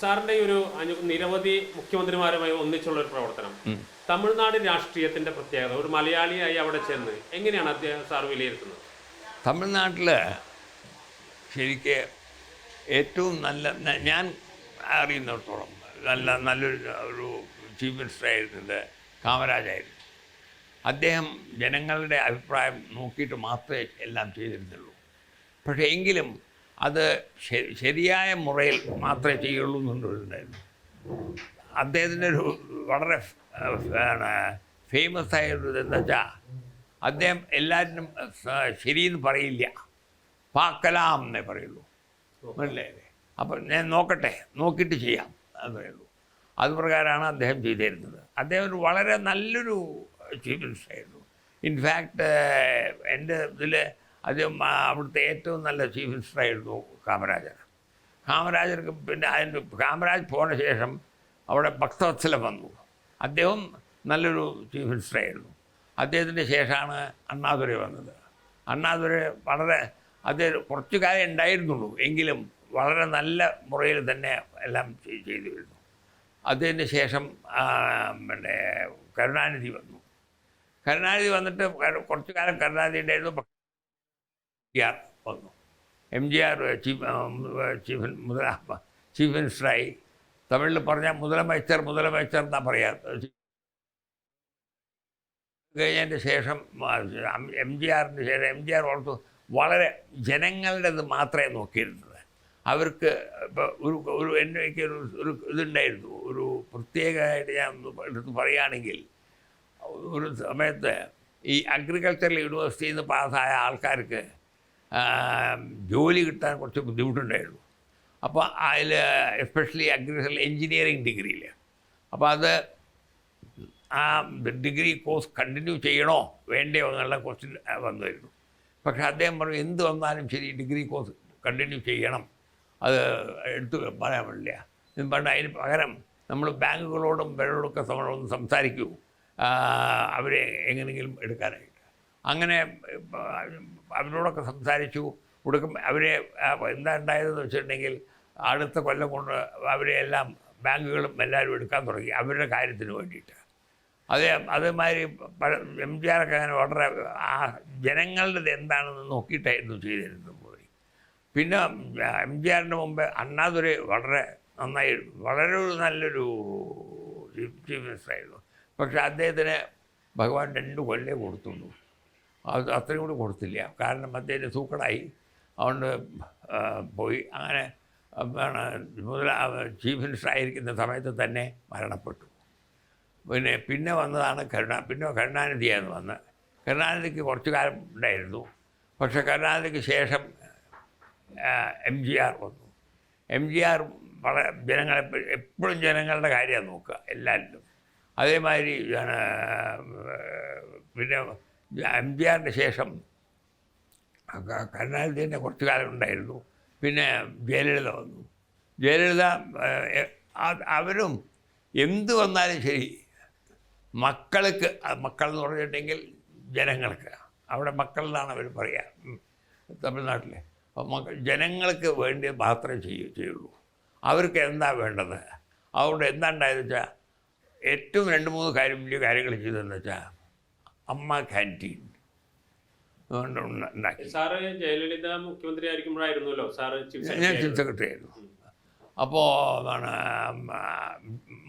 സാറിന്റെ ഒരു നിരവധി മുഖ്യമന്ത്രിമാരുമായി ഒന്നിച്ചുള്ള ഒരു പ്രവർത്തനം തമിഴ്നാട് രാഷ്ട്രീയത്തിന്റെ പ്രത്യേകത ഒരു മലയാളിയായി അവിടെ ചെന്ന് എങ്ങനെയാണ് അദ്ദേഹം സാർ വിലയിരുത്തുന്നത്? തമിഴ്നാട്ടിൽ ശരിക്ക് ഏറ്റവും നല്ല ഞാൻ അറിയുന്നിടത്തോളം നല്ലൊരു ചീഫ് മിനിസ്റ്റർ ആയിരുന്നത് കാമരാജായിരുന്നു. അദ്ദേഹം ജനങ്ങളുടെ അഭിപ്രായം നോക്കിയിട്ട് മാത്രമേ എല്ലാം ചെയ്തിരുന്നുള്ളൂ. പക്ഷേ എങ്കിലും അത് ശരിയായ മുറയിൽ മാത്രമേ ചെയ്യുള്ളൂ എന്നുണ്ടായിരുന്നു. അദ്ദേഹത്തിൻ്റെ ഒരു വളരെ ഫേമസ് ആയൊരു എന്താ വെച്ചാൽ അദ്ദേഹം എല്ലാവരും ശരിയെന്ന് പറയില്ല, പാക്കലാം എന്നേ പറയുള്ളൂ. മനസ്സിലായില്ലേ? അപ്പം ഞാൻ നോക്കട്ടെ, നോക്കിയിട്ട് ചെയ്യാം എന്ന് പറയുള്ളൂ. അതുപ്രകാരമാണ് അദ്ദേഹം ചെയ്തിരുന്നത്. അദ്ദേഹം ഒരു വളരെ നല്ലൊരു ചീഫ് മിനിസ്റ്റർ ആയിരുന്നു. ഇൻഫാക്റ്റ് എൻ്റെ ഇതിൽ അദ്ദേഹം അവിടുത്തെ ഏറ്റവും നല്ല ചീഫ് മിനിസ്റ്റർ ആയിരുന്നു കാമരാജർ. കാമരാജർക്ക് പിന്നെ അതിൻ്റെ കാമരാജ് പോയ ശേഷം അവിടെ ഭക്തവത്സലം വന്നു. അദ്ദേഹം നല്ലൊരു ചീഫ് മിനിസ്റ്റർ ആയിരുന്നു. അദ്ദേഹത്തിൻ്റെ ശേഷമാണ് അണ്ണാദുരൈ വന്നത്. അണ്ണാദുരൈ വളരെ അദ്ദേഹം കുറച്ചു കാലം ഉണ്ടായിരുന്നുള്ളൂ, എങ്കിലും വളരെ നല്ല മുറയിൽ തന്നെ എല്ലാം ചെയ്തു വരുന്നു. അതിന് ശേഷം പിന്നെ കരുണാനിധി വന്നു. കരുണാനിധി വന്നിട്ട് കുറച്ചു കാലം കരുണാനിധി ഉണ്ടായിരുന്നു. MGR വന്നു. MGR ചീഫ് മിനിസ്റ്ററായി. തമിഴിൽ പറഞ്ഞാൽ മുതലമൈച്ചർ എന്നാണ് പറയാറ്. കഴിഞ്ഞതിൻ്റെ ശേഷം MGRന് ശേഷം MGR ഓർത്തു വളരെ ജനങ്ങളുടേത് മാത്രമേ നോക്കിയിരുന്നത്. അവർക്ക് ഇപ്പോൾ ഒരു എനിക്ക് ഒരു ഇതുണ്ടായിരുന്നു, ഒരു പ്രത്യേകമായിട്ട് ഞാൻ എടുത്ത് പറയുകയാണെങ്കിൽ, ഒരു സമയത്ത് ഈ അഗ്രികൾച്ചറൽ യൂണിവേഴ്സിറ്റിയിൽ നിന്ന് പാസ്സായ ആൾക്കാർക്ക് ജോലി കിട്ടാൻ കുറച്ച് ബുദ്ധിമുട്ടുണ്ടായിരുന്നു. അപ്പോൾ അതിൽ എസ്പെഷ്യലി അഗ്രികൾച്ചറൽ എൻജിനീയറിംഗ് ഡിഗ്രിയിൽ. അപ്പോൾ അത് ആ ഡിഗ്രി കോഴ്സ് കണ്ടിന്യൂ ചെയ്യണോ വേണ്ടയോ എന്നുള്ള ക്വസ്റ്റ്യൻ വന്നിരുന്നു. പക്ഷേ അദ്ദേഹം പറഞ്ഞു എന്ത് വന്നാലും ശരി ഡിഗ്രി കോഴ്സ് കണ്ടിന്യൂ ചെയ്യണം, അത് എടുത്തു പറയാൻ പറ്റില്ല എന്ന് പറഞ്ഞാൽ അതിന് പകരം നമ്മൾ ബാങ്കുകളോടും ഇവരോടൊക്കെ ഒന്ന് സംസാരിക്കൂ അവരെ എങ്ങനെയെങ്കിലും എടുക്കാനായിട്ട്. അങ്ങനെ അവരോടൊക്കെ സംസാരിച്ചു കൊടുക്കും. അവരെ എന്താ ഉണ്ടായതെന്ന് വെച്ചിട്ടുണ്ടെങ്കിൽ അടുത്ത കൊല്ലം കൊണ്ട് അവരെ എല്ലാം ബാങ്കുകളും എല്ലാവരും എടുക്കാൻ തുടങ്ങി അവരുടെ കാര്യത്തിന് വേണ്ടിയിട്ട്. അതേമാതിരി MGR ഒക്കെ അങ്ങനെ വളരെ ആ ജനങ്ങളുടേത് എന്താണെന്ന് നോക്കിയിട്ടായിരുന്നു ചെയ്തിരുന്നത് പോയി. പിന്നെ MGRന് മുമ്പ് അണ്ണാദുരൈ വളരെ നന്നായി, വളരെ നല്ലൊരു ചീഫ് മിനിസ്റ്ററായിരുന്നു. പക്ഷേ അദ്ദേഹത്തിന് ഭഗവാൻ 2 കൊല്ലം കൊടുത്തുള്ളൂ. അത് അത്രയും കൂടി കൊടുത്തില്ല. കാരണം അദ്ദേഹത്തിന് സൂക്കടായി, അതുകൊണ്ട് പോയി. അങ്ങനെ ചീഫ് മിനിസ്റ്റർ ആയിരിക്കുന്ന സമയത്ത് തന്നെ മരണപ്പെട്ടു. പിന്നെ വന്നതാണ് കരുണാനിധിയായിരുന്നു വന്ന്. കരുണാനിധിക്ക് കുറച്ചു കാലം ഉണ്ടായിരുന്നു. പക്ഷേ കരുണാനിധിക്ക് ശേഷം MGR വന്നു. MGR വളരെ ജനങ്ങളെ എപ്പോഴും ജനങ്ങളുടെ കാര്യമാണ് നോക്കുക എല്ലാവരും. അതേമാതിരി പിന്നെ MGRന് ശേഷം കരുണാനിധിൻ്റെ കുറച്ചു കാലം ഉണ്ടായിരുന്നു. പിന്നെ ജയലളിത വന്നു. ജയലളിത അവരും എന്ത് വന്നാലും ശരി മക്കൾ എന്ന് പറഞ്ഞിട്ടുണ്ടെങ്കിൽ ജനങ്ങൾക്ക്, അവിടെ മക്കൾ എന്നാണ് അവർ പറയുക തമിഴ്നാട്ടിൽ. അപ്പോൾ ജനങ്ങൾക്ക് വേണ്ടി മാത്രമേ ചെയ്യുള്ളൂ. അവർക്ക് എന്താ വേണ്ടത്, അതുകൊണ്ട് എന്താ ഉണ്ടായതെന്ന് വെച്ചാൽ ഏറ്റവും 2-3 വലിയ കാര്യങ്ങൾ ചെയ്തതെന്ന് വെച്ചാൽ അമ്മ ക്യാൻറ്റീൻ ഉണ്ടാക്കി. സാറ് ജയലളിത മുഖ്യമന്ത്രി ആയിരിക്കുമ്പോഴായിരുന്നല്ലോ സാറ് ഞാൻ ചീഫ് സെക്രട്ടറി ആയിരുന്നു. അപ്പോൾ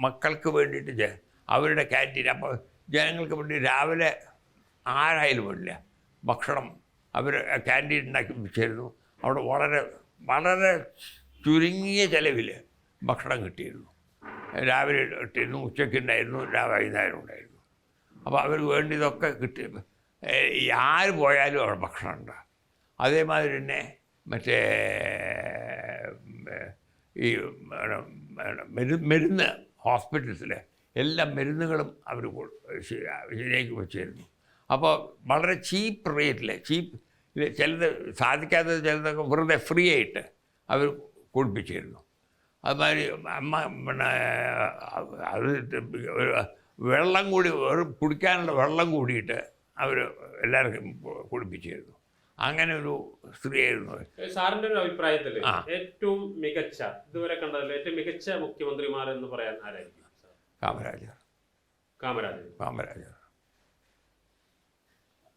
മക്കൾക്ക് വേണ്ടിയിട്ട് അവരുടെ ക്യാൻറ്റീൻ, അപ്പോൾ ജനങ്ങൾക്ക് വേണ്ടി രാവിലെ ആരായാലും വേണ്ടില്ല ഭക്ഷണം അവർ ക്യാൻറ്റീൻ ഉണ്ടാക്കി വെച്ചിരുന്നു. അവിടെ വളരെ ചുരുങ്ങിയ ചിലവിൽ ഭക്ഷണം കിട്ടിയിരുന്നു. രാവിലെ കിട്ടിയിരുന്നു, ഉച്ചയ്ക്ക് ഉണ്ടായിരുന്നു, വൈകുന്നേരം ഉണ്ടായിരുന്നു. അപ്പോൾ അവർ വേണ്ടിയതൊക്കെ കിട്ടി. ആര് പോയാലും അവിടെ ഭക്ഷണമുണ്ട്. അതേമാതിരി തന്നെ മറ്റേ ഈ മരുന്ന് ഹോസ്പിറ്റൽസിൽ എല്ലാ മരുന്നുകളും അവർ ശരിയാക്കി വെച്ചിരുന്നു. അപ്പോൾ വളരെ ചീപ്പ് റേറ്റിൽ ചിലത് സാധിക്കാത്തത് ചിലതൊക്കെ വെറുതെ ഫ്രീ ആയിട്ട് അവർ കൊടുപ്പിച്ചിരുന്നു. അതുമാതിരി പിന്നെ അത് വെള്ളം കൂടി കുടിക്കാനുള്ള വെള്ളം കൂടിയിട്ട് അവർ എല്ലാവർക്കും കുടിപ്പിച്ചിരുന്നു. അങ്ങനെ ഒരു സ്ത്രീയായിരുന്നു. സാറിന്റെ ഒരു അഭിപ്രായത്തിൽ ഏറ്റവും മികച്ച ഇതുവരെ കണ്ടതിൽ ഏറ്റവും മികച്ച മുഖ്യമന്ത്രിമാർ എന്ന് പറയാൻ ആരായിരിക്കും? കാമരാജർ.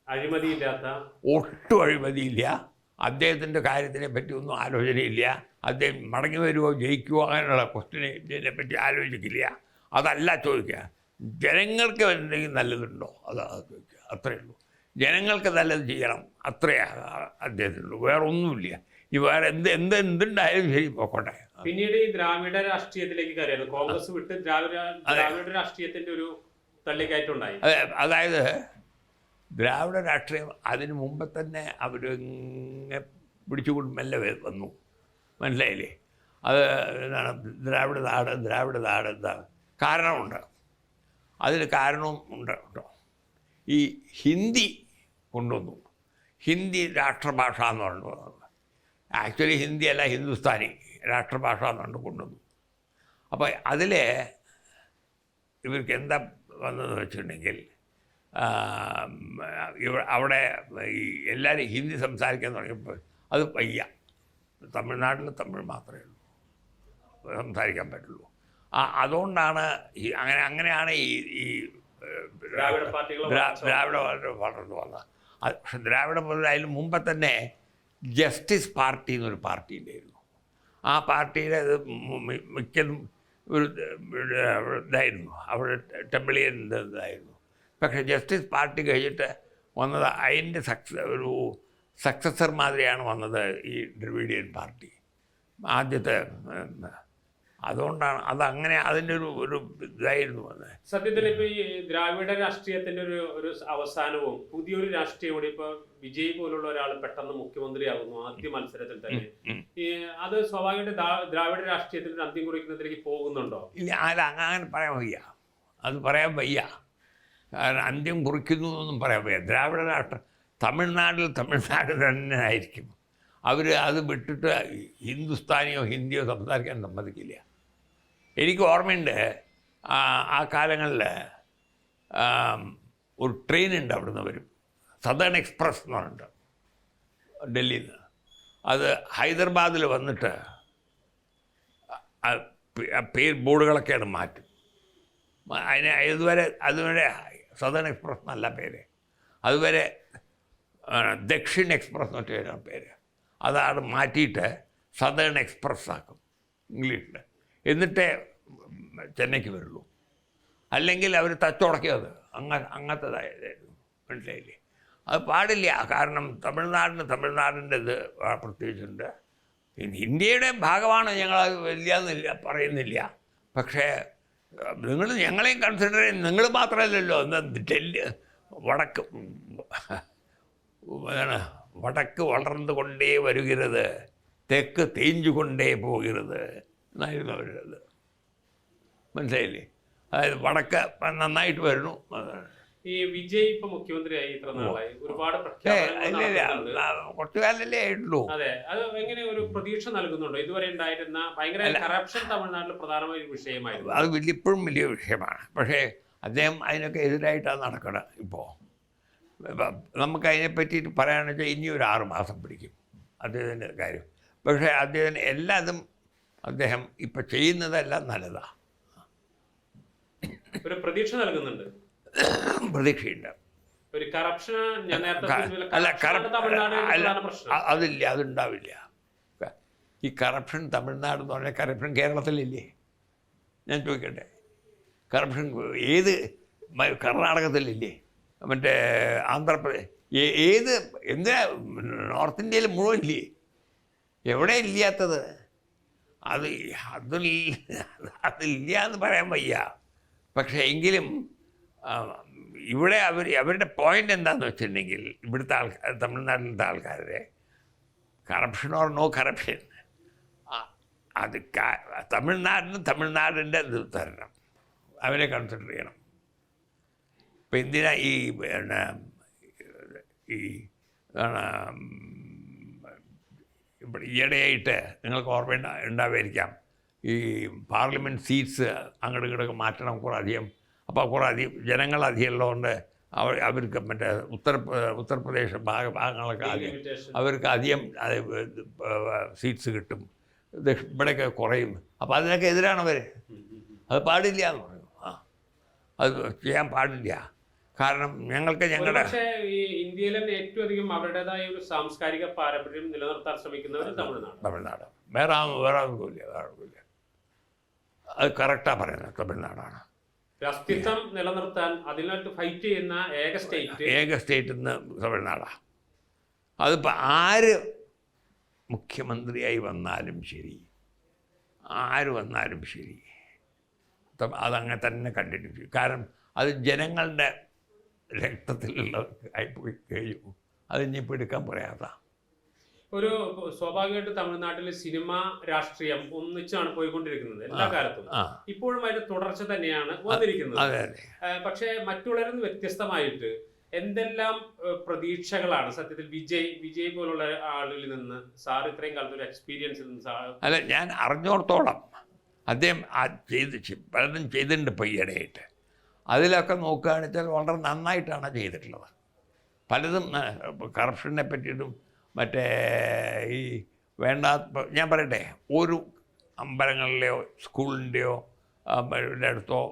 അഴിമതിയില്ലാത്ത, ഒട്ടും അഴിമതിയില്ല. അദ്ദേഹത്തിൻ്റെ കാര്യത്തിനെ പറ്റി ഒന്നും ആലോചനയില്ല. അദ്ദേഹം മടങ്ങി വരുമോ ജയിക്കുമോ അങ്ങനെയുള്ള ക്വസ്റ്റിനെ പറ്റി ആലോചിക്കില്ല. അതല്ല ചോദിക്കുക, ജനങ്ങൾക്ക് എന്തെങ്കിലും നല്ലതുണ്ടോ അതാണ് ചോദിക്കുക. അത്രയേ ഉള്ളൂ. ജനങ്ങൾക്ക് നല്ലത് ചെയ്യണം, അത്രേ അദ്ദേഹത്തിനുള്ളൂ. വേറെ ഒന്നുമില്ല. ഈ വേറെ എന്തുണ്ടായാലും ശരി പോക്കോട്ടെ. പിന്നീട് ഈ ദ്രാവിഡ രാഷ്ട്രീയത്തിലേക്ക് കയറിയാണ്. കോൺഗ്രസ് വിട്ട് ദ്രാവിഡ രാഷ്ട്രീയത്തിന്റെ ഒരു തള്ളിക്കയറ്റുണ്ടായി. അതായത് ദ്രാവിഡ രാഷ്ട്രീയം അതിന് മുമ്പ് തന്നെ അവർ പിടിച്ചുകൊണ്ട് മെല്ലെ വന്നു. മനസ്സിലായില്ലേ? അത് എന്താണ് ദ്രാവിഡ നാട് എന്താണ് കാരണമുണ്ട്. അതിന് കാരണവും ഉണ്ട് കേട്ടോ. ഈ ഹിന്ദി കൊണ്ടുവന്നു. ഹിന്ദി രാഷ്ട്രഭാഷ എന്ന് പറഞ്ഞു. ആക്ച്വലി ഹിന്ദി അല്ല, ഹിന്ദുസ്ഥാനി രാഷ്ട്രഭാഷ എന്നുകൊണ്ട് കൊണ്ടുവന്നു. അപ്പോൾ അതിൽ ഇവർക്ക് എന്താ വന്നതെന്ന് വെച്ചിട്ടുണ്ടെങ്കിൽ അവിടെ ഈ എല്ലാവരും ഹിന്ദി സംസാരിക്കാൻ തുടങ്ങിയപ്പോൾ അത് വയ്യ. തമിഴ്നാട്ടിൽ തമിഴ് മാത്രമേ ഉള്ളൂ സംസാരിക്കാൻ പറ്റുള്ളൂ. അതുകൊണ്ടാണ് അങ്ങനെയാണ് ഈ ദ്രാവിഡ പാർട്ടി വളർന്നു വന്നത്. പക്ഷെ ദ്രാവിഡ പാർട്ടി അതിന് മുമ്പ് തന്നെ ജസ്റ്റിസ് പാർട്ടി എന്നൊരു പാർട്ടി ഉണ്ടായിരുന്നു. ആ പാർട്ടിയുടെ ഇത് മിക്കതും ഒരു ഇതായിരുന്നു, അവിടെ ടെമ്പിളിയൻ ഇതായിരുന്നു. പക്ഷേ ജസ്റ്റിസ് പാർട്ടി കഴിഞ്ഞിട്ട് വന്നത് അതിൻ്റെ ഒരു സക്സസർ മാതിരിയാണ് വന്നത് ഈ ദ്രവിഡിയൻ പാർട്ടി ആദ്യത്തെ. അതുകൊണ്ടാണ് അതങ്ങനെ അതിൻ്റെ ഒരു ഇതായിരുന്നു വന്നത്. സത്യത്തിൽ ഇപ്പോൾ ഈ ദ്രാവിഡ രാഷ്ട്രീയത്തിൻ്റെ ഒരു അവസാനവും പുതിയൊരു രാഷ്ട്രീയം കൂടി ഇപ്പോൾ വിജയ് പോലുള്ള ഒരാൾ പെട്ടെന്ന് മുഖ്യമന്ത്രിയാകുന്നു ആദ്യ മത്സരത്തിൽ തന്നെ. അത് സ്വാഭാവികമായിട്ട് ദ്രാവിഡ രാഷ്ട്രീയത്തിൽ അന്ത്യം കുറിക്കുന്നതിലേക്ക് പോകുന്നുണ്ടോ? ഇല്ല, അങ്ങനെ പറയാൻ വയ്യ. അത് പറയാൻ വയ്യ. കാരണം അന്ത്യം കുറിക്കുന്നു എന്നൊന്നും പറയാൻ വയ്യ. ദ്രാവിഡ രാഷ്ട്രം തമിഴ്നാട് തന്നെ ആയിരിക്കും. അവർ അത് വിട്ടിട്ട് ഹിന്ദുസ്ഥാനിയോ ഹിന്ദിയോ സംസാരിക്കാൻ സമ്മതിക്കില്ല. എനിക്ക് ഓർമ്മയുണ്ട്, ആ കാലങ്ങളിൽ ഒരു ട്രെയിനുണ്ട് അവിടുന്ന് വരും, സദേൺ എക്സ്പ്രസ് എന്ന് പറഞ്ഞിട്ട് ഡൽഹിയിൽ നിന്ന്. അത് ഹൈദരാബാദിൽ വന്നിട്ട് പേര് ബോർഡുകളൊക്കെയാണ് മാറ്റും. അതുവരെ സദേൺ എക്സ്പ്രസ് എന്നല്ല പേര്, അതുവരെ ദക്ഷിൺ എക്സ്പ്രസ് എന്നൊക്കെയാണ് പേര്. അതാണ് മാറ്റിയിട്ട് സദേൺ എക്സ്പ്രസ് ആക്കും ഇംഗ്ലീഷിൽ. എന്നിട്ടേ ചെന്നൈക്ക് വരുള്ളൂ. അല്ലെങ്കിൽ അവർ തച്ചുടക്കിയത് അങ്ങനത്തേതായിരുന്നു. മനസ്സിലായില്ലേ? അത് പാടില്ല. കാരണം തമിഴ്നാടിൻ്റെ ഇത് പ്രത്യേകിച്ചുണ്ട്. ഇന്ത്യയുടെ ഭാഗമാണ് ഞങ്ങളത് വലിയ പറയുന്നില്ല. പക്ഷേ നിങ്ങൾ ഞങ്ങളെയും കൺസിഡർ ചെയ്യും. നിങ്ങൾ മാത്രമല്ലല്ലോ വടക്ക് വളർന്നുകൊണ്ടേ വരുகிறது, തെക്ക് തേഞ്ചുകൊണ്ടേ പോകുന്നത് എന്നായിരുന്നു അവരുടേത്. മനസ്സിലായില്ലേ? അതായത് വടക്ക് നന്നായിട്ട് വരുന്നു. ഈ വിജയ് ഇപ്പൊ മുഖ്യമന്ത്രിയായി ഇത്ര നാളായി, ഒരുപാട് കുറച്ചു കാലല്ലേ ആയിട്ടുള്ളൂ. അതെ, അത് എങ്ങനെ ഒരു പ്രതീക്ഷ നൽകുന്നുണ്ടോ? ഇതുവരെ ഉണ്ടായിരുന്ന ഭയങ്കര കറപ്ഷൻ തമിഴ്നാട്ടിൽ പ്രധാനമായ ഒരു വിഷയമായിരുന്നു. അത് ഇപ്പോഴും വലിയ വിഷയമാണ്. പക്ഷേ അദ്ദേഹം അതിനൊക്കെ എതിരായിട്ടാണ് നടക്കണം. ഇപ്പോൾ നമുക്ക് അതിനെപ്പറ്റിയിട്ട് പറയാമെന്ന് വെച്ചാൽ ഇനി ഒരു 6 മാസം പിടിക്കും അദ്ദേഹത്തിൻ്റെ കാര്യം. പക്ഷേ അദ്ദേഹത്തിന് എല്ലാതും അദ്ദേഹം ഇപ്പം ചെയ്യുന്നതെല്ലാം നല്ലതാണ്. ഒരു പ്രതീക്ഷ നൽകുന്നുണ്ട്. പ്രതീക്ഷയുണ്ട്. ഒരു കറപ്ഷൻ അതില്ല, അതുണ്ടാവില്ല. ഈ കറപ്ഷൻ തമിഴ്നാട് എന്ന് പറഞ്ഞാൽ കറപ്ഷൻ കേരളത്തിലില്ലേ? ഞാൻ ചോദിക്കട്ടെ, കറപ്ഷൻ ഏത് കർണാടകത്തിലില്ലേ? മറ്റേ ആന്ധ്രാപ്രദേശ് എന്തിനാ നോർത്ത് ഇന്ത്യയിൽ മുഴുവൻ ഇല്ലേ? എവിടെ ഇല്ലാത്തത്? അതില്ല എന്ന് പറയാൻ വയ്യ. പക്ഷേ എങ്കിലും ഇവിടെ അവരുടെ പോയിൻ്റ് എന്താണെന്ന് വെച്ചിട്ടുണ്ടെങ്കിൽ ഇവിടുത്തെ തമിഴ്നാട്ടിലത്തെ ആൾക്കാരുടെ കറപ്ഷൻ ഓർ നോ കറപ്ഷൻ, അത് തമിഴ്നാടിൻ്റെ ഇത് തരണം, അവരെ കൺസിഡർ ചെയ്യണം. ഇപ്പം എന്തിനാ ഇവിടെ ഈയിടെയായിട്ട് നിങ്ങൾക്ക് ഓർമ്മ ഉണ്ടാവുമായിരിക്കാം, ഈ പാർലമെൻറ്റ് സീറ്റ്സ് അങ്ങോട്ടും ഇങ്ങോട്ടൊക്കെ മാറ്റണം കുറേ അധികം. അപ്പോൾ കുറേ അധികം ജനങ്ങൾ അധികം ഉള്ളതുകൊണ്ട് അവർക്ക് മറ്റേ ഉത്തർപ്രദേശ് ഭാഗങ്ങളൊക്കെ ആദ്യം Limitation. അവർക്ക് അധികം സീറ്റ്സ് കിട്ടും, ഇവിടെയൊക്കെ കുറയും. അപ്പോൾ അതിനൊക്കെ എതിരാണ് അവർ. അത് പാടില്ല എന്ന് പറഞ്ഞു. അത് ചെയ്യാൻ പാടില്ല. കാരണം ഞങ്ങളുടെ പക്ഷേ ഈ ഇന്ത്യയിലെ ഏറ്റവും അധികം അവരുടേതായ ഒരു സാംസ്കാരിക പാരമ്പര്യം നിലനിർത്താൻ ശ്രമിക്കുന്നവർ തമിഴ്നാട്. വേറെ ആർക്കുമില്ല. അത് കറക്റ്റാണ് പറയുന്നത്, തമിഴ്നാടാണ്. അസ്തിത്വം നിലനിർത്താൻ അതിനായിട്ട് ഫൈറ്റ് ചെയ്യുന്ന ഏക സ്റ്റേറ്റ് ഇന്ന് തമിഴ്നാടാണ്. അതിപ്പോൾ ആര് മുഖ്യമന്ത്രിയായി വന്നാലും ശരി, അതങ്ങനെ തന്നെ കണ്ടിന്യൂ ചെയ്യും. കാരണം അത് ജനങ്ങളുടെ രക്തത്തിലുള്ള ആയിപ്പോയി കഴിഞ്ഞു. അത് ഇനിയിപ്പോൾ എടുക്കാൻ പറയാതാണ്. ഒരു സ്വാഭാവികമായിട്ട് തമിഴ്നാട്ടിലെ സിനിമ രാഷ്ട്രീയം ഒന്നിച്ചാണ് പോയിക്കൊണ്ടിരിക്കുന്നത് എല്ലാ കാലത്തും. ഇപ്പോഴും അതിന്റെ തുടർച്ച തന്നെയാണ് വന്നിരിക്കുന്നത്. പക്ഷേ മറ്റുള്ളവരിൽ നിന്ന് വ്യത്യസ്തമായിട്ട് എന്തെല്ലാം പ്രതീക്ഷകളാണ് സത്യത്തിൽ വിജയ് പോലുള്ള ആളുകളിൽ നിന്ന് സാർ ഇത്രയും കാലത്ത് ഒരു എക്സ്പീരിയൻസിൽ നിന്ന് അല്ല, ഞാൻ അറിഞ്ഞോടത്തോളം അദ്ദേഹം പലതും ചെയ്തിട്ടുണ്ട് ഇപ്പോൾ ഈയിടെയായിട്ട്. അതിലൊക്കെ നോക്കുകയാണെന്ന് വെച്ചാൽ വളരെ നന്നായിട്ടാണ് ചെയ്തിട്ടുള്ളത്. പലതും കറപ്ഷനെ പറ്റിയിട്ടും മറ്റേ ഈ ഞാൻ പറയട്ടെ, ഒരു അമ്പലങ്ങളിലെയോ സ്കൂളിൻ്റെയോ അടുത്തോ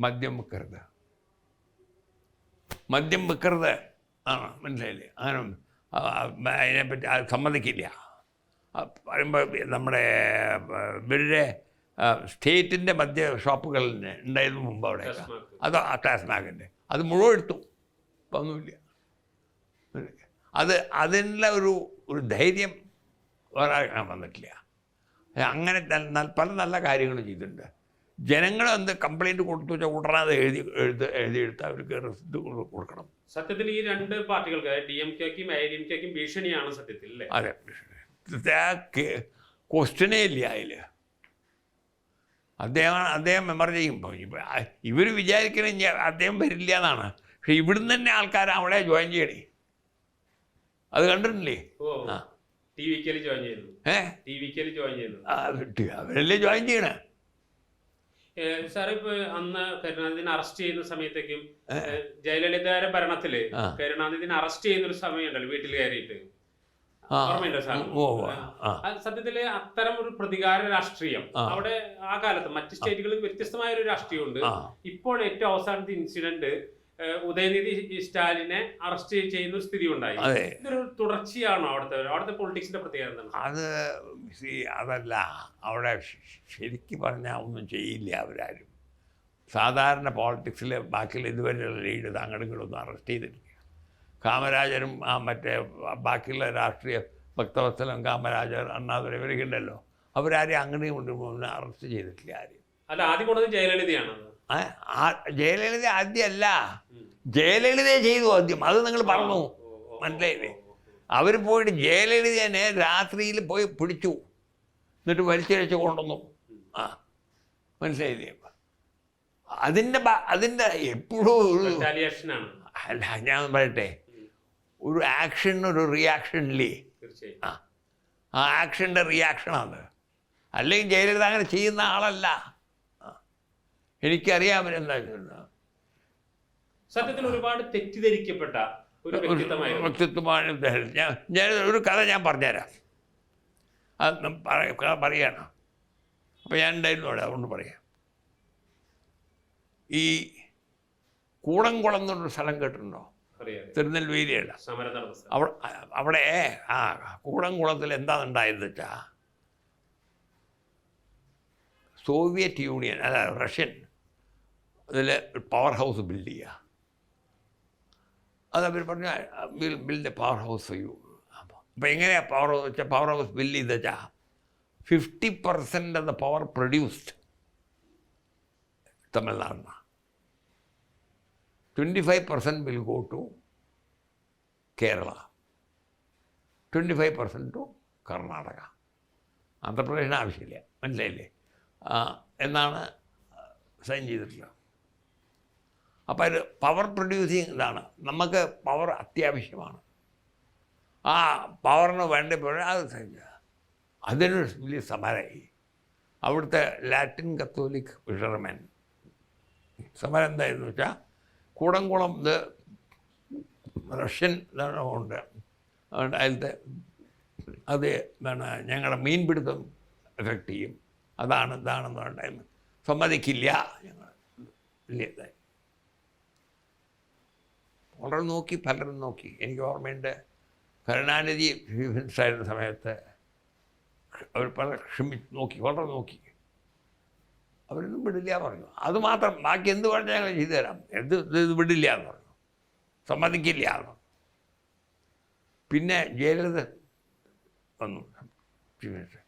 മദ്യം വിൽക്കരുത് ആണ്, മനസ്സിലായില്ലേ? അങ്ങനെ അതിനെപ്പറ്റി അത് സമ്മതിക്കില്ല. പറയുമ്പോൾ നമ്മുടെ ഇവരുടെ സ്റ്റേറ്റിൻ്റെ മദ്യ ഷോപ്പുകളിൽ ഉണ്ടായിരുന്നു മുമ്പ് അവിടെ. അത് ടാസ്മാഗിൻ്റെ അത് മുഴുവൻ എടുത്തു, ഇപ്പം ഒന്നുമില്ല. അതിനുള്ള ഒരു ധൈര്യം വേറെ വന്നിട്ടില്ല. അങ്ങനെ പല നല്ല കാര്യങ്ങളും ചെയ്തിട്ടുണ്ട്. ജനങ്ങൾ എന്ത് കംപ്ലൈൻറ്റ് കൊടുത്തു വെച്ചാൽ ഉടനെ അത് എഴുതിയെടുത്ത് അവർക്ക് ഇത് കൊടുക്കണം. സത്യത്തിൽ ഈ രണ്ട് പാർട്ടികൾക്ക് DMKക്കും ADMKക്കും ഭീഷണിയാണ് സത്യത്തിൽ. അതെ, ക്വസ്റ്റ്യനേ ഇല്ല അതിൽ. അദ്ദേഹം മെമ്മർ ചെയ്യുമ്പോൾ ഇവർ വിചാരിക്കണ അദ്ദേഹം വരില്ല എന്നാണ്. പക്ഷെ ഇവിടുന്ന് തന്നെ ആൾക്കാർ അവിടെ ജോയിൻ ചെയ്യണേ. അത് കണ്ടിട്ടില്ലേ? അവരല്ലേ ജോയിൻ ചെയ്യണേ. സാർ ഇപ്പൊ അന്ന് കരുണാനിധിനെ അറസ്റ്റ് ചെയ്യുന്ന സമയത്തേക്കും ജയലളിതയുടെ ഭരണത്തില് കരുണാനിധിനെ അറസ്റ്റ് ചെയ്യുന്ന ഒരു സമയം ഉണ്ടല്ലോ വീട്ടിൽ കയറിയിട്ട്, ഓർമ്മയുണ്ടോ സാർ? സത്യത്തില് അത്തരം ഒരു പ്രതികാര രാഷ്ട്രീയം അവിടെ ആ കാലത്ത് മറ്റ് സ്റ്റേറ്റുകളിൽ വ്യത്യസ്തമായ ഒരു രാഷ്ട്രീയമുണ്ട്. ഇപ്പോൾ ഏറ്റവും അവസാനത്തെ ഇൻസിഡന്റ് ഉദയനിധി സ്റ്റാലിനെ അറസ്റ്റ് ചെയ്യുന്ന ഒരു സ്ഥിതി ഉണ്ടായി. ഇതൊരു തുടർച്ചയാണോ അവിടുത്തെ പൊളിറ്റിക്സിന്റെ പ്രത്യേകത? അതല്ല, അവിടെ ശരിക്കും പറഞ്ഞാൽ ഒന്നും ചെയ്യില്ല അവരാരും. സാധാരണ പോളിറ്റിക്സിൽ ബാക്കിയുള്ള ഇതുവരെയുള്ള ലീഡ് അങ്ങോട്ടും അറസ്റ്റ് ചെയ്തിട്ടില്ല. കാമരാജരും മറ്റേ ബാക്കിയുള്ള രാഷ്ട്രീയ ഭക്തവത്സലം, കാമരാജർ, അണ്ണാദുരൈ ഇവരൊക്കെ ഉണ്ടല്ലോ, അവരാരെയും അങ്ങനെയും കൊണ്ട് അറസ്റ്റ് ചെയ്തിട്ടില്ല ആരെയും. അല്ല, ആദ്യം കൊണ്ടത് ജയലളിതയാണ്. ജയലളിത ആദ്യമല്ല, ജയലളിതയെ ചെയ്തു ആദ്യം. അത് നിങ്ങൾ പറഞ്ഞു, മനസ്സിലായില്ലേ? അവർ പോയിട്ട് ജയലളിതനെ രാത്രിയിൽ പോയി പിടിച്ചു, എന്നിട്ട് വലിച്ചിഴച്ച് കൊണ്ടുവന്നു. മനസ്സിലായില്ലേ? അതിൻ്റെ എപ്പോഴും അല്ല, ഞാൻ പറയട്ടെ, ഒരു ആക്ഷൻ ഒരു റിയാക്ഷനില്ലേ? ആ ആക്ഷൻ്റെ റിയാക്ഷനാണ്. അല്ലെങ്കിൽ ജയലളിത അങ്ങനെ ചെയ്യുന്ന ആളല്ല. എനിക്കറിയാം എന്താ സത്യത്തിൽ ഒരുപാട് തെറ്റിദ്ധരിക്കപ്പെട്ട ഒരു വ്യക്തിത്വമാണ്. ഞാൻ ഒരു കഥ ഞാൻ പറഞ്ഞുതരാം. അത് പറയണം. അപ്പോൾ ഞാൻ ഉണ്ടായിരുന്നു അവിടെ, അതുകൊണ്ട് പറയാം. ഈ കൂടംകുളം എന്നൊരു സ്ഥലം കേട്ടിട്ടുണ്ടോ? തിരുനെൽവേലിയല്ല. അവിടെ കൂടംകുളത്തിൽ എന്താണ് ഉണ്ടായതെന്ന് വെച്ചാൽ, സോവിയറ്റ് യൂണിയൻ അല്ല റഷ്യൻ അതിൽ പവർ ഹൗസ് ബിൽഡ് ചെയ്യുക. അതവർ പറഞ്ഞു build a power house for you. അപ്പോൾ എങ്ങനെയാണ് പവർ ഹൗസ് ബിൽഡ് ചെയ്ത് വെച്ചാൽ 50% ഓഫ് ദ പവർ പ്രൊഡ്യൂസ്ഡ് തമിഴ്നാടിനാണ്. 25% will go to Kerala, 25% to Karnataka. ആന്ധ്രാപ്രദേശിന് ആവശ്യമില്ല, മനസ്സിലായില്ലേ? എന്നാണ് സൈൻ ചെയ്തിട്ടുള്ളത്. അപ്പോൾ അത് പവർ പ്രൊഡ്യൂസിങ് ഇതാണ്. നമുക്ക് പവർ അത്യാവശ്യമാണ്. ആ പവറിന് വേണ്ടപ്പോഴേ അത് സൈൻ ചെയ്യുക. അതിനൊരു വലിയ സമരമായി. അവിടുത്തെ ലാറ്റിൻ കത്തോലിക് ഫിഷർമെൻ സമരം എന്തായിരുന്നു വെച്ചാൽ, കൂടംകുളം ഇത് റഷ്യൻ ഉണ്ട്, അതുകൊണ്ട് അതിലത്തെ അത് പിന്നെ ഞങ്ങളുടെ മീൻപിടുത്തം എഫക്റ്റ് ചെയ്യും, ഇതാണെന്ന് പറഞ്ഞാൽ സമ്മതിക്കില്ല. ഞങ്ങൾ ഇല്ല വളരെ നോക്കി, പലരും നോക്കി. എനിക്ക് ഓർമ്മയുണ്ട്, കരുണാനിധി ചീഫ് മിനിസ്റ്റർ ആയിരുന്ന സമയത്ത് അവർ വളരെ നോക്കി, അവരൊന്നും വിടില്ല പറഞ്ഞു. അതുമാത്രം, ബാക്കി എന്ത് പറഞ്ഞാൽ ഞങ്ങൾ ചെയ്തു തരാം, ഇത് വിടില്ല എന്ന് പറഞ്ഞു, സമ്മതിക്കില്ല എന്ന്. പിന്നെ ജയലളിത വന്നു ചീഫ് മിനിസ്റ്റർ.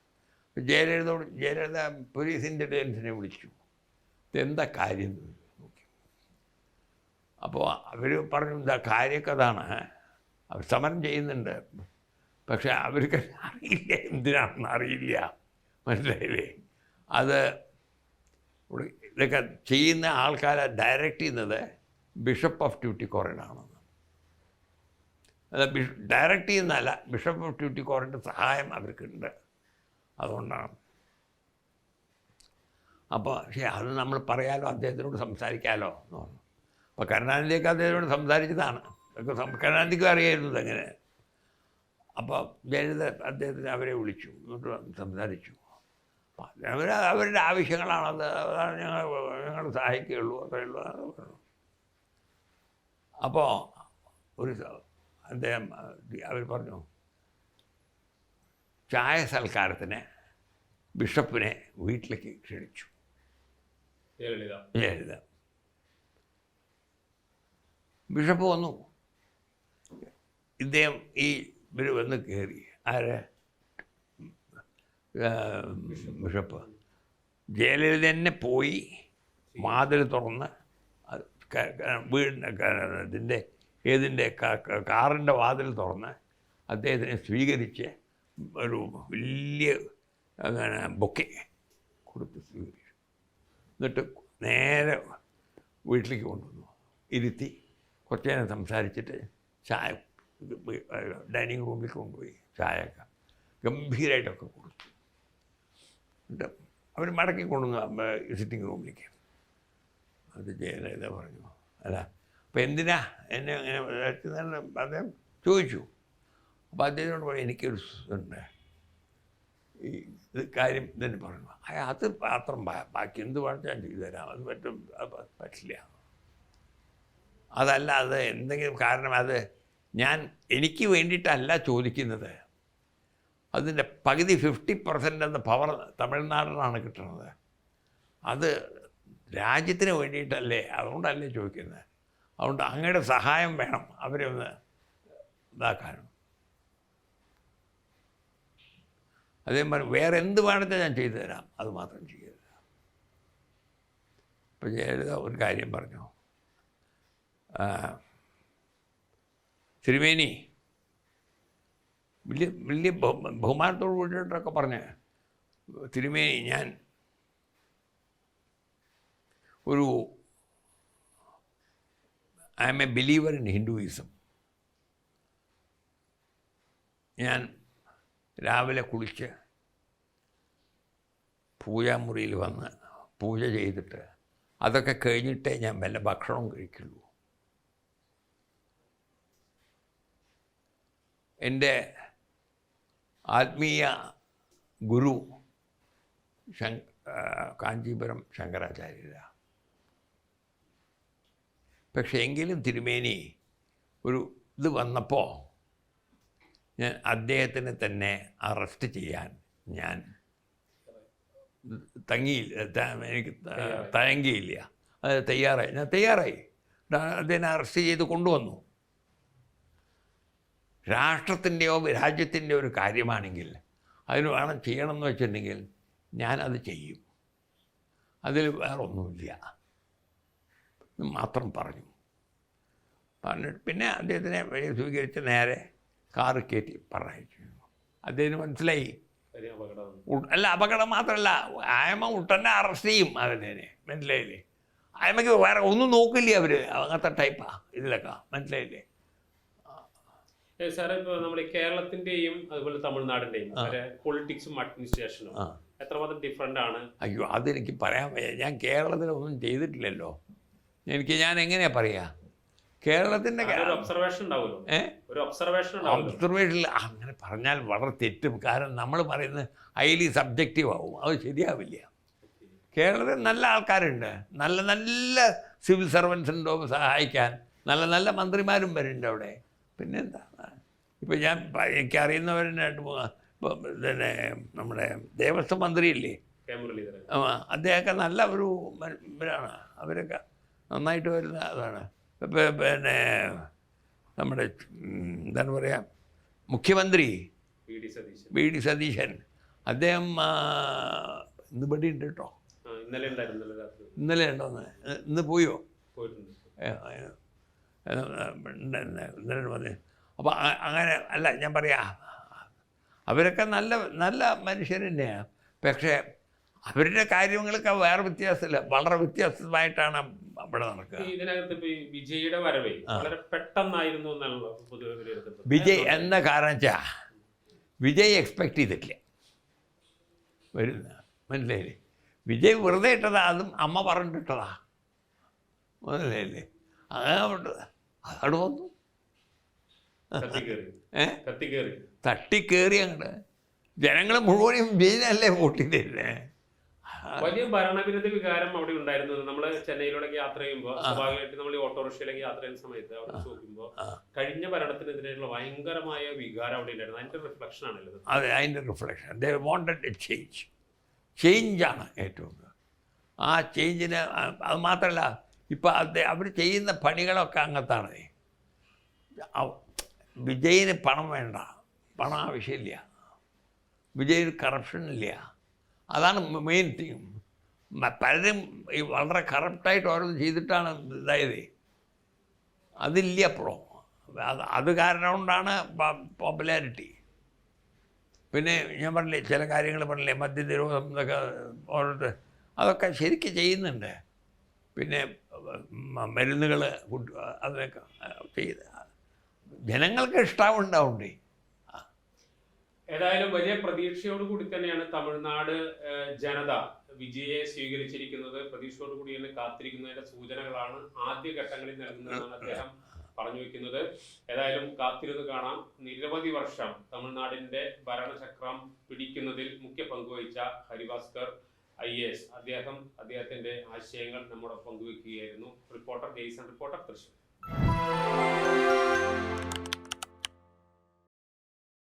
ജയലളിത പോലീസ് ഇൻ്റലിജൻസിനെ വിളിച്ചു, ഇതെന്താ കാര്യം നോക്കി. അപ്പോൾ അവർ പറഞ്ഞു, എന്താ കാര്യമൊക്കെ അതാണ്, അവർ സമരം ചെയ്യുന്നുണ്ട്, പക്ഷെ അവർക്ക് അറിയില്ല, എന്തിനാണെന്ന് അറിയില്ല, മനസ്സിലായില്ലേ. അത് ഇതൊക്കെ ചെയ്യുന്ന ആൾക്കാരെ ഡയറക്റ്റ് ചെയ്യുന്നത് ബിഷപ്പ് ഓഫ് ട്യൂട്ടിക്കോറിനാണെന്ന്. അത് ഡയറക്റ്റ് ചെയ്യുന്നതല്ല, ബിഷപ്പ് ഓഫ് ട്യൂട്ടിക്കോറിൻ്റെ സഹായം അവർക്കുണ്ട്, അതുകൊണ്ടാണ്. അപ്പോൾ പക്ഷേ അത് നമ്മൾ പറയാലോ, അദ്ദേഹത്തിനോട് സംസാരിക്കാമല്ലോ എന്ന് പറഞ്ഞു. അപ്പോൾ കരുണാനിധിയൊക്കെ അദ്ദേഹത്തോട് സംസാരിച്ചതാണ്, കരുണാനിധിക്കും അറിയായിരുന്നത് എങ്ങനെ. അപ്പോൾ ജയലളിത അദ്ദേഹത്തിന് അവരെ വിളിച്ചു, എന്നിട്ട് സംസാരിച്ചു. അവരുടെ ആവശ്യങ്ങളാണത്, അതാണ് ഞങ്ങൾ സഹായിക്കുകയുള്ളൂ, അത്രയുള്ളൂ എന്ന് പറഞ്ഞു. അപ്പോൾ അദ്ദേഹം അവർ പറഞ്ഞു, ചായ സൽക്കാരത്തിന് ബിഷപ്പിനെ വീട്ടിലേക്ക് ക്ഷണിച്ചു. ജയലളിത ബിഷപ്പ് വന്നു. ഇദ്ദേഹം ഇവർ വന്ന് കയറി, ആര് ബിഷപ്പ്. ജയലളിത തന്നെ പോയി വാതിൽ തുറന്ന് വീടിൻ്റെ ഏതിൻ്റെ കാറിൻ്റെ വാതിൽ തുറന്ന് അദ്ദേഹത്തിനെ സ്വീകരിച്ച് ഒരു വലിയ ബൊക്കെ കൊടുത്ത് സ്വീകരിച്ചു. എന്നിട്ട് നേരെ വീട്ടിലേക്ക് കൊണ്ടുവന്നു, ഇരുത്തി കുറച്ച് നേരം സംസാരിച്ചിട്ട് ചായ ഡൈനിങ് റൂമിലേക്ക് കൊണ്ടുപോയി ചായയൊക്കെ ഗംഭീരമായിട്ടൊക്കെ കൊടുത്തു. എന്നിട്ട് അവർ മടക്കി കൊണ്ടുവന്നു സിറ്റിംഗ് റൂമിലേക്ക്. അത് ജയലളിത പറഞ്ഞു, അല്ല അപ്പോൾ എന്തിനാ എന്നെ അങ്ങനെ അദ്ദേഹം ചോദിച്ചു. അപ്പോൾ അദ്ദേഹത്തോട് പറഞ്ഞു, എനിക്കൊരു ഉണ്ട്, ഈ ഇത് കാര്യം തന്നെ പറഞ്ഞു. അത് മാത്രം ബാക്കി എന്ത് പറഞ്ഞാൽ ഞാൻ ചെയ്തു തരാം, അത് പറ്റില്ല. അതല്ല, അത് എന്തെങ്കിലും കാരണം, അത് ഞാൻ എനിക്ക് വേണ്ടിയിട്ടല്ല ചോദിക്കുന്നത്, അതിൻ്റെ പകുതി 50% എന്ന പവർ തമിഴ്നാടിനാണ് കിട്ടുന്നത്, അത് രാജ്യത്തിന് വേണ്ടിയിട്ടല്ലേ, അതുകൊണ്ടല്ലേ ചോദിക്കുന്നത്, അതുകൊണ്ട് അങ്ങയുടെ സഹായം വേണം അവരെ ഒന്ന് ഇതാക്കാനും. അതേമാതിരി വേറെ എന്ത് വേണത്തെ ഞാൻ ചെയ്തു തരാം, അത് മാത്രം ചെയ്യരുത്. അപ്പോൾ ജയലളിത ഒരു കാര്യം പറഞ്ഞു, തിരുമേനി വലിയ ബഹുമാനത്തോട് കൂടിയിട്ടൊക്കെ പറഞ്ഞ്, തിരുമേനി ഞാൻ I M A believer in Hinduism. ഞാൻ രാവിലെ കുളിച്ച് പൂജാമുറിയിൽ വന്ന് പൂജ ചെയ്തിട്ട് അതൊക്കെ കഴിഞ്ഞിട്ടേ ഞാൻ വല്ല ഭക്ഷണവും കഴിക്കുള്ളൂ. എൻ്റെ ആത്മീയ ഗുരു കാഞ്ചീപുരം ശങ്കരാചാര്യരാണ്. പക്ഷേ എങ്കിലും തിരുമേനി ഒരു ഇത് വന്നപ്പോൾ ഞാൻ അദ്ദേഹത്തിനെ തന്നെ അറസ്റ്റ് ചെയ്യാൻ ഞാൻ എനിക്ക് തയങ്ങിയില്ല. അത് ഞാൻ തയ്യാറായി. അദ്ദേഹം അറസ്റ്റ് ചെയ്ത് കൊണ്ടുവന്നു. രാഷ്ട്രത്തിൻ്റെയോ രാജ്യത്തിൻ്റെയോ ഒരു കാര്യമാണെങ്കിൽ അതിന് വേണം ചെയ്യണമെന്ന് വെച്ചിട്ടുണ്ടെങ്കിൽ ഞാനത് ചെയ്യും, അതിൽ വേറെ ഒന്നുമില്ല മാത്രം പറഞ്ഞു. പറഞ്ഞിട്ട് പിന്നെ അദ്ദേഹത്തിനെ സ്വീകരിച്ച് നേരെ കാറ് കയറ്റി പറഞ്ഞയച്ചു. അദ്ദേഹത്തിന് മനസ്സിലായി, അല്ല അപകടം മാത്രമല്ല, ആയമ ഉടനെ അറസ്റ്റ് ചെയ്യും അതിനെ, മനസ്സിലായില്ലേ. ആയമയ്ക്ക് വേറെ ഒന്നും നോക്കില്ലേ അവർ, അങ്ങനത്തെ ടൈപ്പാണ് ഇതിലൊക്കെ, മനസ്സിലായില്ലേ. സാറേ, ഇപ്പോൾ നമ്മുടെ കേരളത്തിൻ്റെയും അതുപോലെ തമിഴ്നാടിൻ്റെയും പൊളിറ്റിക്സും അഡ്മിനിസ്ട്രേഷനും എത്രമാത്രം ഡിഫറെൻ്റ് ആണ്? അയ്യോ, അതെനിക്ക് പറയാൻ വയ്യ. ഞാൻ കേരളത്തിലൊന്നും ചെയ്തിട്ടില്ലല്ലോ, ഞാൻ എങ്ങനെയാണ് പറയുക. കേരളത്തിൻ്റെ ഒരു ഒബ്സർവേഷൻ ഉണ്ടാവുമല്ലോ, ഒരു ഒബ്സർവേഷൻ ഉണ്ടാവുമല്ലോ. ഒബ്സർവേഷനിൽ അങ്ങനെ പറഞ്ഞാൽ വളരെ തെറ്റും. കാരണം നമ്മൾ പറയുന്നത് ഹൈലി സബ്ജക്റ്റീവ് ആവും, അത് ശരിയാവില്ല. കേരളത്തിൽ നല്ല ആൾക്കാരുണ്ട്, നല്ല നല്ല സിവിൽ സർവൻസ് ഉണ്ടോ സഹായിക്കാൻ, നല്ല നല്ല മന്ത്രിമാരും വരുന്നുണ്ട് അവിടെ. പിന്നെന്താ, ഇപ്പോൾ ഞാൻ എനിക്കറിയുന്നവരുണ്ട്, ഇപ്പോൾ പിന്നെ നമ്മുടെ ദേവസ്വം മന്ത്രിയില്ലേ, അദ്ദേഹമൊക്കെ നല്ല ഒരു ഇവരാണ്, അവരൊക്കെ നന്നായിട്ട് വരുന്ന അതാണ്. പിന്നെ നമ്മുടെ എന്താണ് പറയുക, മുഖ്യമന്ത്രി വി ഡി സതീശൻ, അദ്ദേഹം ഇന്ന് ഇവിടെ ഉണ്ട് കേട്ടോ, ഇന്നലെ ഉണ്ടോന്ന്, ഇന്ന് പോയോ, ഇന്നലെ വന്ന്. അപ്പോൾ അങ്ങനെ അല്ല ഞാൻ പറയാ, അവരൊക്കെ നല്ല നല്ല മനുഷ്യർ തന്നെയാണ്. പക്ഷേ അവരുടെ കാര്യങ്ങളൊക്കെ വേറെ വ്യത്യാസമില്ല, വളരെ വ്യത്യാസമായിട്ടാണ് അവിടെ നടക്കുക. ഇതിനകത്ത് വിജയുടെ വരവേ വളരെ പെട്ടെന്നായിരുന്നു എന്നുള്ള പൊതുവെ വിലയിരുത്തൽ. വിജയ് എന്ന കാരണം വെച്ചാൽ വിജയ് എക്സ്പെക്ട് ചെയ്തിട്ടില്ല വരുന്ന, മനസ്സിലായില്ലേ? വിജയ് വെറുതെ ഇട്ടതാ, അതും അമ്മ പറഞ്ഞിട്ടതാ, മനസ്സിലായില്ലേ? അങ്ങനെ വിട്ടത്, അതവിടെ വന്നു തട്ടിക്കേറി അങ്ങോട്ട്. ജനങ്ങൾ മുഴുവനും വിജയനല്ലേ വോട്ട് ചെയ്തില്ലേ. വലിയ ഭരണവിരുദ്ധ വികാരം അവിടെ ഉണ്ടായിരുന്നു. നമ്മൾ ചെന്നൈയിലൂടെ യാത്ര ചെയ്യുമ്പോൾ സ്വാഭാവികമായിട്ട് നമ്മൾ ഈ ഓട്ടോറിക്ഷയിലേക്ക് യാത്ര ചെയ്യുന്ന സമയത്ത് അവിടെ നോക്കുമ്പോൾ കഴിഞ്ഞ ഭരണത്തിനെതിരെയുള്ള ഭയങ്കരമായ വികാരം അവിടെ ഉണ്ടായിരുന്നു. അതിന്റെ റിഫ്ലക്ഷൻ ആണല്ലോ. അതെ, അതിൻ്റെ റിഫ്ലക്ഷൻ. ദേ വാണ്ടഡ് എ ചേഞ്ചാണ് ഏറ്റവും. ആ ചേഞ്ചിന് അത് മാത്രമല്ല, ഇപ്പം അവർ ചെയ്യുന്ന പണികളൊക്കെ അങ്ങനത്താണ്. വിജയിന് പണം വേണ്ട, പണം ആവശ്യമില്ല, വിജയിന് കറപ്ഷനില്ല, അതാണ് മെയിൻ തിങ്. പലരും ഈ വളരെ കറപ്റ്റായിട്ട് ഓരോന്ന് ചെയ്തിട്ടാണ് ഇതായത്, അതില്ല അപ്പോഴും. അത് കാരണം കൊണ്ടാണ് പോപ്പുലാരിറ്റി. പിന്നെ ഞാൻ പറഞ്ഞില്ലേ, ചില കാര്യങ്ങൾ പറഞ്ഞില്ലേ, മദ്യനിരോധം ഇതൊക്കെ ഓരോരുത്തർ അതൊക്കെ ശരിക്കും ചെയ്യുന്നുണ്ട്. പിന്നെ മരുന്നുകൾ അതിനൊക്കെ ചെയ്ത് ജനങ്ങൾക്ക് ഇഷ്ടമുണ്ടാവുണ്ടേ. ഏതായാലും വലിയ പ്രതീക്ഷയോട് കൂടി തന്നെയാണ് തമിഴ്നാട് ജനത വിജയെ സ്വീകരിച്ചിരിക്കുന്നത്. പ്രതീക്ഷയോട് കൂടി തന്നെ കാത്തിരിക്കുന്നതിന്റെ സൂചനകളാണ് ആദ്യഘട്ടങ്ങളിൽ നൽകുന്നതെന്നാണ് അദ്ദേഹം പറഞ്ഞു വെക്കുന്നത്. ഏതായാലും കാത്തിരുന്ന് കാണാം. നിരവധി വർഷം തമിഴ്നാടിന്റെ ഭരണചക്രം പിടിക്കുന്നതിൽ മുഖ്യ പങ്കുവഹിച്ച ഹരിഭാസ്കർ IAS അദ്ദേഹത്തിന്റെ ആശയങ്ങൾ നമ്മോട് പങ്കുവെക്കുകയായിരുന്നു. Reporter Jaison, reporter Thrissur.